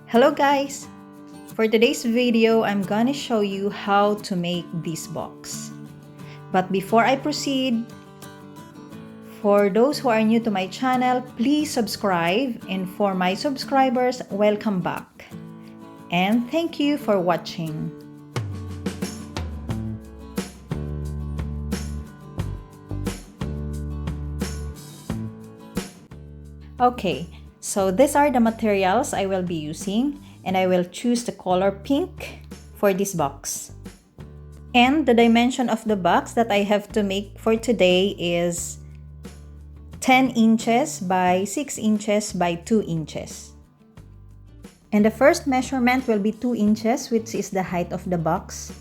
Hello guys! For today's video, I'm gonna show you how to make this box. But before I proceed, for those who are new to my channel, please subscribe, and for my subscribers, welcome back. And thank you for watching. Okay. So these are the materials I will be using, and I will choose the color pink for this box. And the dimension of the box that I have to make for today is 10 inches by 6 inches by 2 inches. And the first measurement will be 2 inches, which is the height of the box.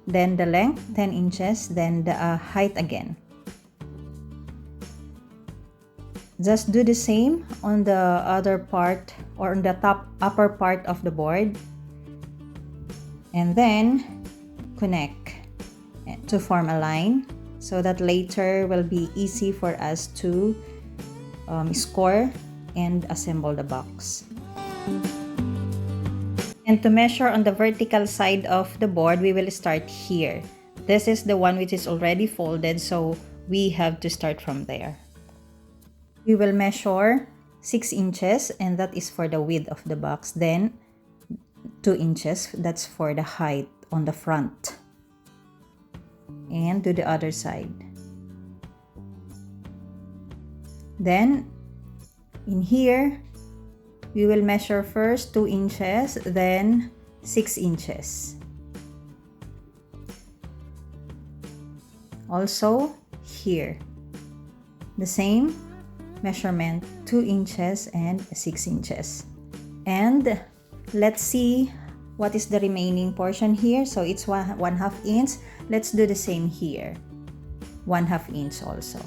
Then the length, 10 inches, then the height again. Just do the same on the other part or on the upper part of the board, and then connect to form a line so that later will be easy for us to score and assemble the box. And to measure on the vertical side of the board, we will start here. This is the one which is already folded, so we have to start from there. We will measure 6 inches, and that is for the width of the box. Then 2 inches, that's for the height on the front. And to the other side. Then in here, we will measure first 2 inches, then 6 inches. Also here, the same measurement, 2 inches and 6 inches. And let's see what is the remaining portion here. So it's 1/2 inch. Let's do the same here, 1/2 inch also.